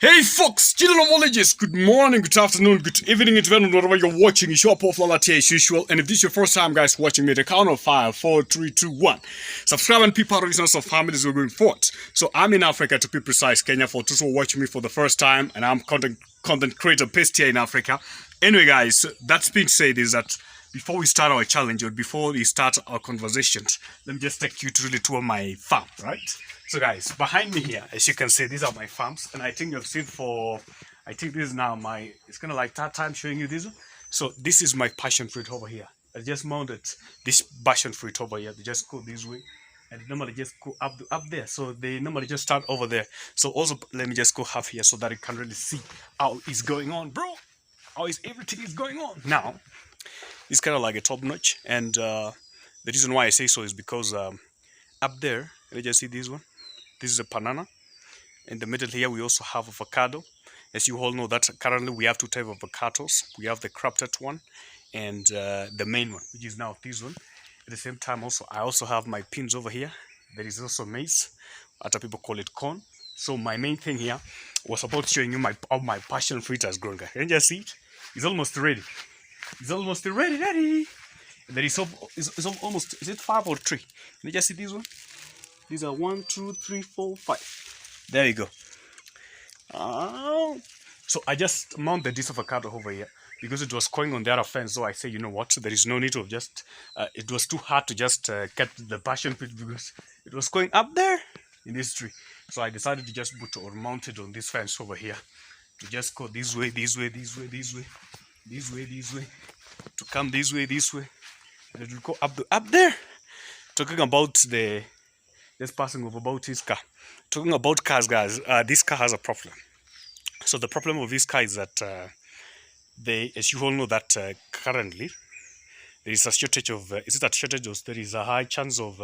Hey folks, children of all ages, good morning, good afternoon, good evening, it depends on whatever you're watching. It's your Paul Flalatier as usual. And if this is your first time, guys, watching me, the count of 5, 4, 3, 2, 1. Subscribe and be part of this of families we're going forth. So I'm in Africa, to be precise, Kenya, for those who are watching me for the first time, and I'm content creator based here in Africa. Anyway, guys, that's being said is that before we start our challenge or before we start our conversations, let me just take you to really tour my farm, right? So guys, behind me here, as you can see, these are my farms, and I think you've seen I think this is now it's kind of like that time showing you this one. So this is my passion fruit over here. I just mounted this passion fruit over here. They just go this way, and they normally just go up there. So they normally just start over there. So also, let me just go half here so that you can really see how it's going on, bro. How is everything is going on now? It's kind of like a top notch, and the reason why I say so is because up there, let me just see this one. This is a banana. In the middle here, we also have avocado. As you all know, that currently we have two types of avocados. We have the crafted one and the main one, which is now this one. At the same time, I also have my pins over here. There is also maize. Other people call it corn. So my main thing here was about showing you how my passion fruit has grown. Can you just see it? It's almost ready. It's almost ready. There is almost, is it 5 or 3? Can you just see this one? These are 1, 2, 3, 4, 5. There you go. So I just mounted this avocado over here because it was going on the other fence. So I say, you know what? There is no need of just. It was too hard to just cut the passion fruit because it was going up there in this tree. So I decided to just put or mount it on this fence over here to just go this way, this way, this way, this way, this way, this way, to come this way, and it will go up there. Talking about just passing over about his car. Talking about cars, guys, this car has a problem. So the problem of this car is that as you all know, that currently there is a shortage of. Is it a shortage of? There is a high chance of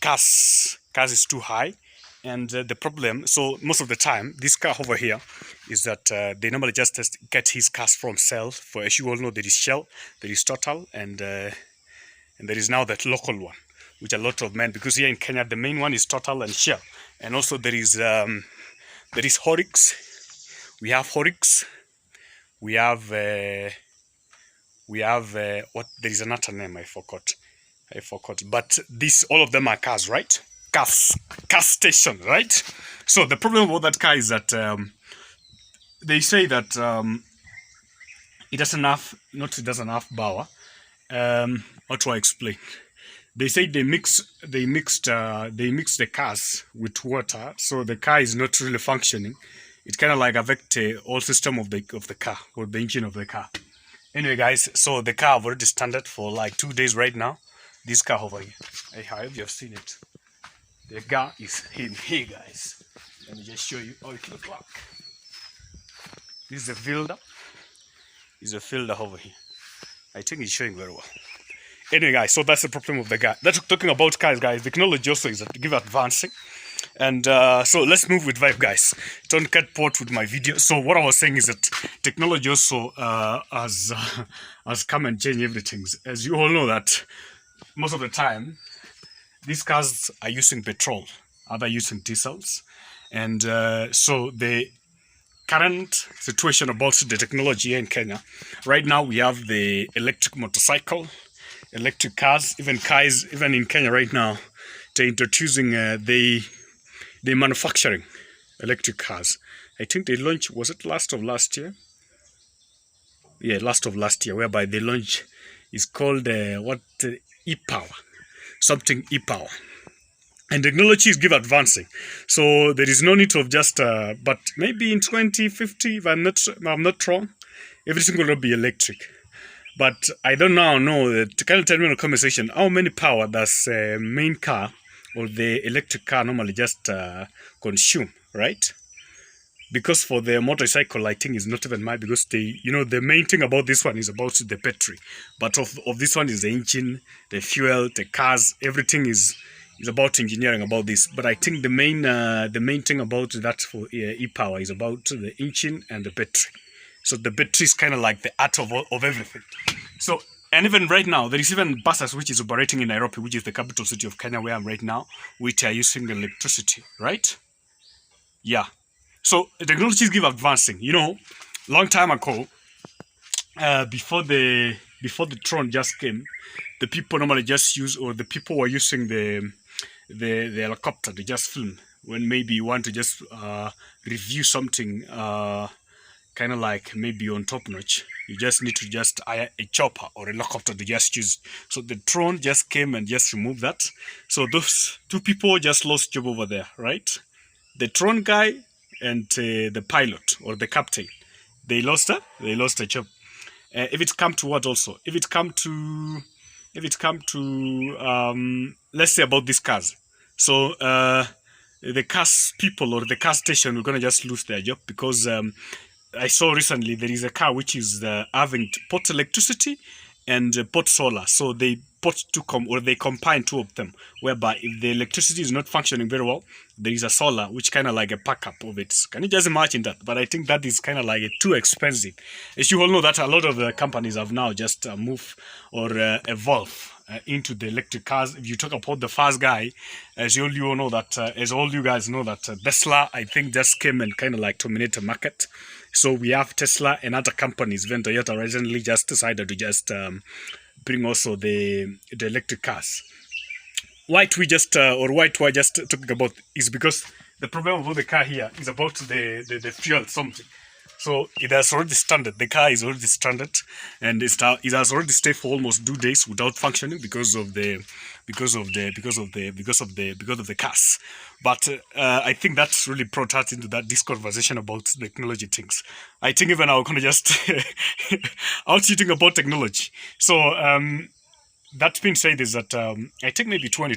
cars. Cars is too high, and the problem. So most of the time, this car over here is that they normally just get his cars from Shell. For as you all know, there is Shell, there is Total, and there is now that local one, which a lot of men, because here in Kenya the main one is Total and Shell, and also there is Horlicks. We have Horlicks. We have what? There is another name I forgot. But all of them are cars, right? Car station, right? So the problem with that car is that they say that it doesn't have power. How do I explain? They say they mixed the cars with water, so the car is not really functioning. It kind of like affect the whole system of the car or the engine of the car. Anyway, guys, so the car I've already standard for like 2 days right now. This car over here, I hope you have seen it. The car is in here, guys. Let me just show you how it looks like. This is a filter. Is a filter over here. I think it's showing very well. Anyway, guys, so that's the problem of the car. That's talking about cars, guys. Technology also is advancing. And so let's move with vibe, guys. Don't get bored with my video. So what I was saying is that technology also has come and changed everything. As you all know that most of the time, these cars are using petrol, other using diesels. And so the current situation about the technology here in Kenya, right now we have the electric motorcycle, electric cars, even in Kenya right now, they're introducing they manufacturing electric cars. I think they launched, was it last of last year? Yeah, last of last year, whereby they launched is called e-power, something e-power. And technology is advancing, so there is no need of just. But maybe in 2050, if I'm not wrong, everything will be electric. But I don't now know that. Can you tell me in the conversation how many power does main car or the electric car normally just consume, right? Because for the motorcycle, I think it's not even mine, because the main thing about this one is about the battery, but of this one is the engine, the fuel, the cars, everything is about engineering about this. But I think the main thing about that for e-power is about the engine and the battery. So the battery is kind of like the art of everything. So, and even right now, there is even buses which is operating in Nairobi, which is the capital city of Kenya, where I'm right now, which are using electricity, right? Yeah. So technologies keep advancing. You know, long time ago, before the drone just came, the people normally just use, or the people were using the helicopter to just film when maybe you want to just review something kind of like maybe on top notch. You just need to just hire a chopper or a helicopter to just use. So the drone just came and just removed that. So those two people just lost job over there, right? The drone guy and the pilot or the captain, they lost a job. If it come to what also, if it come to let's say about these cars. So the cars people or the car station are gonna just lose their job because I saw recently there is a car which is having both electricity and both solar. So they they combine two of them, whereby if the electricity is not functioning very well, there is a solar which kind of like a backup of it. Can you just imagine that? But I think that is kind of like too expensive. As you all know that a lot of the companies have now just moved or evolved into the electric cars. If you talk about the first guy, as all you know that, as all you guys know that Tesla, I think, just came and kind of like dominate the market. So we have Tesla and other companies. Even Toyota recently just decided to just bring also the electric cars. Why do I just talking about is because the problem about the car here is about the fuel something. So it has already stranded. The car is already stranded, and it has already stayed for almost 2 days without functioning because of the cars. But I think that's really brought us into this conversation about technology things. I think even I'm gonna just out you think about technology. So that's been said is that I think maybe 20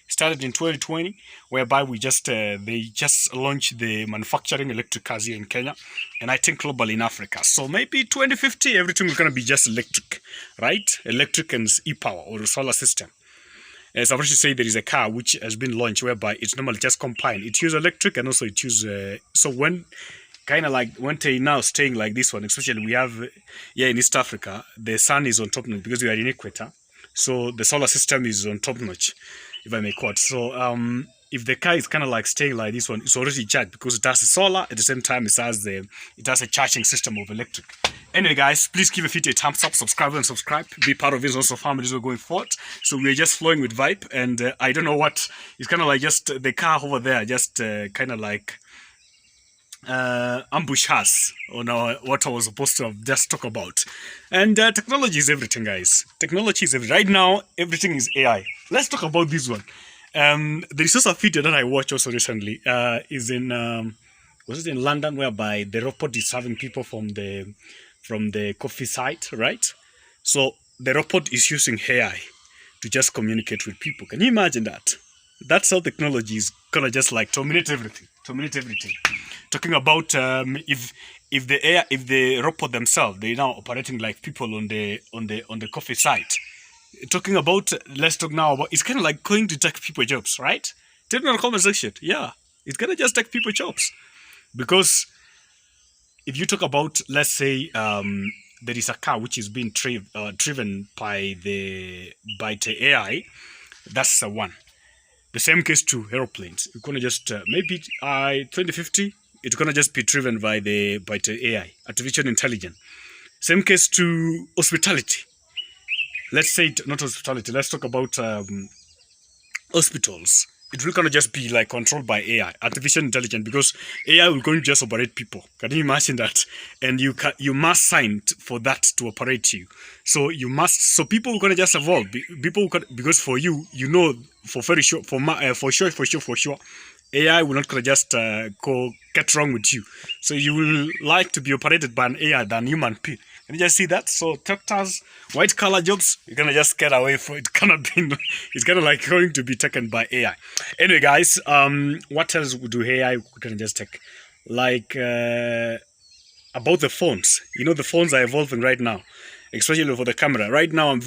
started in 2020, whereby we just they just launched the manufacturing electric cars here in Kenya, and I think globally in Africa. So maybe 2050 everything is gonna be just electric, right? Electric and e-power or solar system. As I should say, there is a car which has been launched whereby it's normally just combined. It uses electric and also it uses so when kind of like when they now staying like this one, especially we have here in East Africa, the sun is on top notch because we are in equator, so the solar system is on top notch, if I may quote. So if the car is kind of like staying like this one, it's already charged because it has a solar at the same time it has a charging system of electric. Anyway, guys, please give a video a thumbs up, subscribe, be part of this also families are going forward. So we're just flowing with vibe, and I don't know what it's kind of like, just the car over there just kind of like ambush us on what I was supposed to have just talk about. And technology is everything, guys. Technology is everything. Right now, everything is AI. Let's talk about this one. There is also a video that I watched also recently. Is in was it in London, whereby the robot is having people from the coffee site, right? So the robot is using AI to just communicate with people. Can you imagine that? That's how technology is gonna just like dominate everything. Talking about if the robot themselves, they now operating like people on the coffee site. Talking about, let's talk now about, it's kind of like going to take people jobs, right? Tell me in the comment section. Yeah, it's gonna just take people jobs, because if you talk about, let's say there is a car which is being driven by the AI, that's the one. The same case to airplanes. You're gonna just maybe 2050, it's gonna just be driven by the AI, artificial intelligence. Same case to hospitality. Let's say not hospitality. Let's talk about hospitals. It will gonna just be like controlled by AI, artificial intelligence, because AI will going to just operate people. Can you imagine that? And you must sign for that to operate you. So you must. So people are gonna just evolve. Because for you, you know, for very sure, for sure, AI will not gonna just get wrong with you. So you will like to be operated by an AI than human being. Can you just see that? So doctors, white collar jobs, you're gonna just get away from it. It's gonna like going to be taken by AI. Anyway, guys, what else do AI can just take? Like about the phones. You know, the phones are evolving right now, especially for the camera. Right now, I'm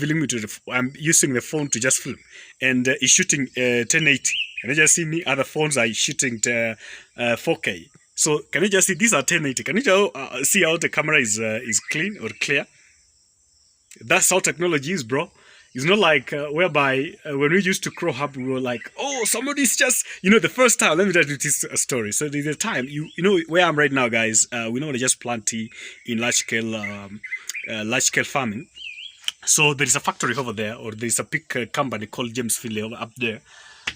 using the phone to just film, and it's shooting 1080. Can you just see me? Other phones are shooting 4K. So can you just see these are 1080? Can you just see how the camera is clean or clear? That's how technology is, bro. It's not like whereby when we used to grow up, we were like, oh, somebody's just, you know, the first time. Let me tell you this story. So there's a time, you know, where I'm right now, guys. We know they just plant tea in large scale farming. So there is a factory over there, or there is a big company called James Finlay over up there.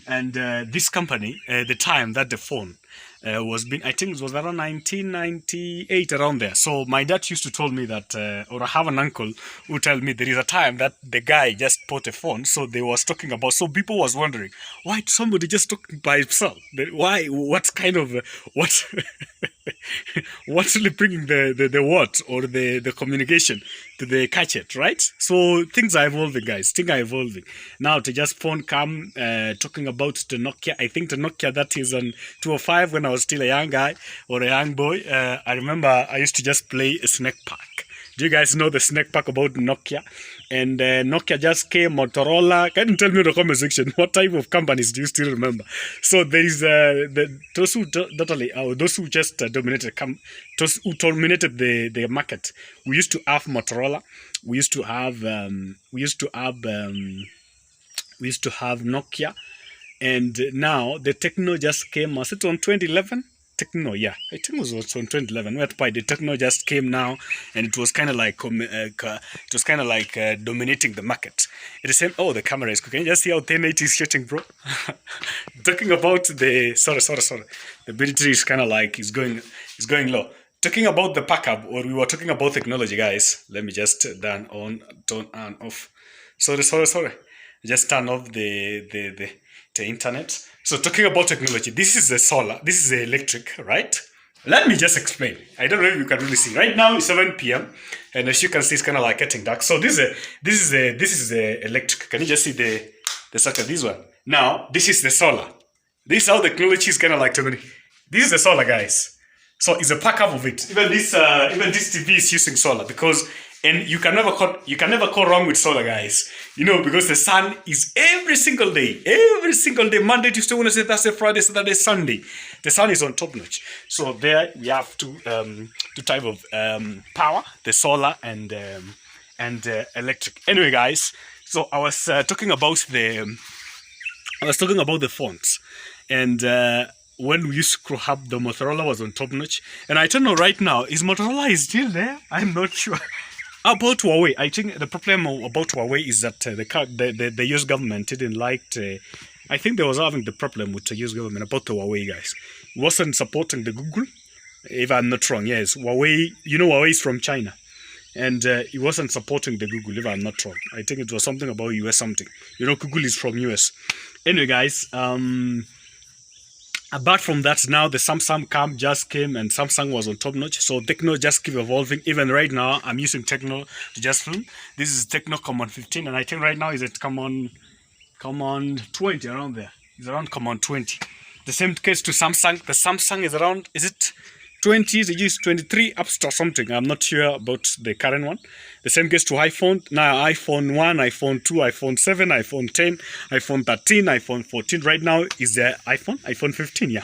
And this company, the time that the phone was being, I think it was around 1998, around there. So my dad used to tell me that, or I have an uncle who tell me there is a time that the guy just bought a phone. So they was talking about, so people was wondering, why somebody just talking by himself? Why, what kind of, what, what's really bringing the what or the communication to the gadget, right? So things are evolving, guys. Things are evolving. Now to just phone come talking about the Nokia. I think the Nokia that is on 205 when I was still a young guy or a young boy. I remember I used to just play a Snake Pack. Do you guys know the Snake Pack about Nokia? And Nokia just came, Motorola. Can you tell me in the comment section what type of companies do you still remember? So there is those who totally, those who just dominated, those who dominated the market. We used to have Motorola. We used to have Nokia, and now the Techno just came. Was it on 2011? Techno, yeah, I think it was also in 2011. Whereby the Techno just came now, and it was kind of like dominating the market. It is saying, oh, the camera is. Can you just see how 1080 is shooting, bro? Talking about the sorry, the battery is kind of like is going low. Talking about the backup, or we were talking about technology, guys. Let me just turn on off. Sorry. Just turn off the internet. So talking about technology, this is the solar, this is the electric, right? Let me just explain. I don't know if you can really see. Right now it's 7 p.m. and as you can see, it's kind of like getting dark. So this is the electric. Can you just see the circle? This one. Now this is the solar. This is how the technology is kind of like. This is the solar, guys. So it's a backup of it. Even this TV is using solar because. And you can never go wrong with solar, guys. You know, because the sun is every single day, Monday, Tuesday, Wednesday, Thursday, Friday, Saturday, Sunday. The sun is on top notch. So there we have two type of power: the solar and electric. Anyway, guys. So I was talking about the phones, and when we used to grow up, the Motorola was on top notch. And I don't know right now, is Motorola is still there? I'm not sure. About Huawei, I think the problem about Huawei is that the US government didn't like. I think they was having the problem with the US government about the Huawei guys. It wasn't supporting the Google, if I'm not wrong. Yes, Huawei. You know Huawei is from China, and it wasn't supporting the Google, if I'm not wrong. I think it was something about US something. You know, Google is from US. Anyway, guys. Apart from that, now the Samsung cam just came and Samsung was on top notch. So Techno just keep evolving. Even right now, I'm using Techno to just film. This is Techno Common 15, and I think right now is it Common 20 around there. It's around Common 20. The same case to Samsung. The Samsung is around. Is it 20? They use 23 up to something. I'm not sure about the current one. The same case to iPhone. Now iPhone 1, iPhone 2, iPhone 7, iPhone 10, iPhone 13, iPhone 14. Right now is the iPhone 15, yeah.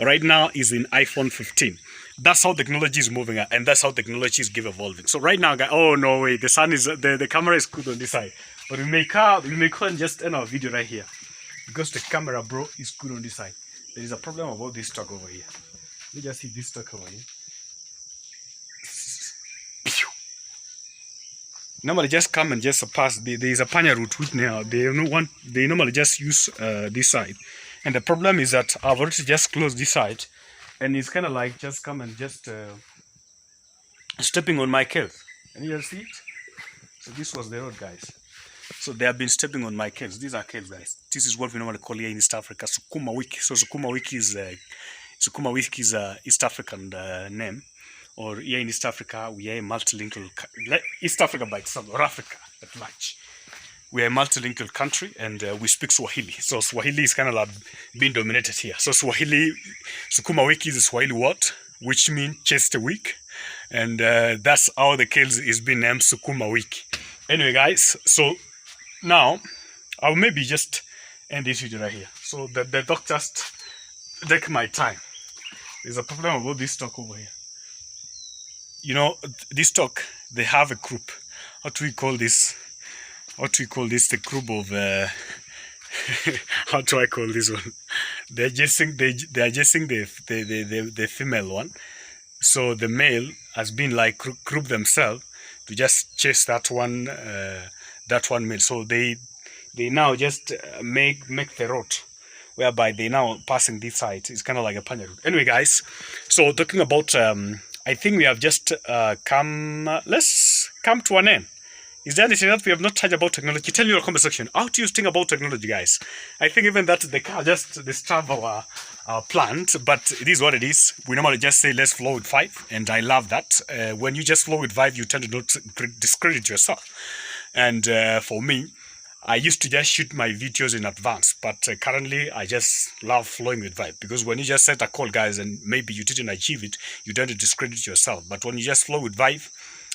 Right now is in iPhone 15. That's how technology is moving, and that's how technology is evolving. So right now, guys, oh no way, the sun is the camera is good on this side, but we may can just end our video right here because the camera, bro, is good on this side. There is a problem about this truck over here. Let me just see this truck over here. Normally just come and just pass. There is a panya route which now they normally just use this side, and the problem is that I've already just closed this side, and it's kind of like just come and just stepping on my curve. Can you see it? So this was the road, guys. So they have been stepping on my caves. These are caves, guys. This is what we normally call here in East Africa Sukuma Wiki. So Sukuma Wiki is East African name. Or here in East Africa, we are a multilingual, East Africa by itself, or Africa at large. We are a multilingual country, and we speak Swahili. So Swahili is kind of like being dominated here. So Swahili, Sukuma Wiki is a Swahili word, which means chest week. And that's how the kills is being named Sukuma Wiki. Anyway, guys, so now I'll maybe just end this video right here. So the dog just take my time. There's a problem about this talk over here. You know, this talk, they have a group. How do we call this? what we call this, the group of how do I call this one? They're adjusting the female one. So the male has been like group themselves to just chase that one male. So they now just make the road whereby they now passing this side. It's kind of like a panya route. Anyway, guys, so talking about I think we have just let's come to an end. Is there anything that we have not touched about technology? Tell me in the comment section. How do you think about technology, guys? I think even that the car just disturbed our plant, but it is what it is. We normally just say let's flow with vibe, and I love that. When you just flow with vibe, you tend to not discredit yourself. And for me, I used to just shoot my videos in advance, but currently I just love flowing with vibe, because when you just set a call, guys, and maybe you didn't achieve it, you tend to discredit yourself. But when you just flow with vibe,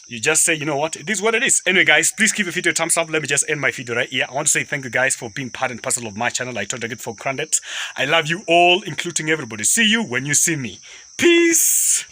you just say, you know what, it is what it is. Anyway, guys, please give the video a thumbs up. Let me just end my video right here. I want to say thank you, guys, for being part and parcel of my channel. I don't take it for granted. I love you all, including everybody. See you when you see me. Peace.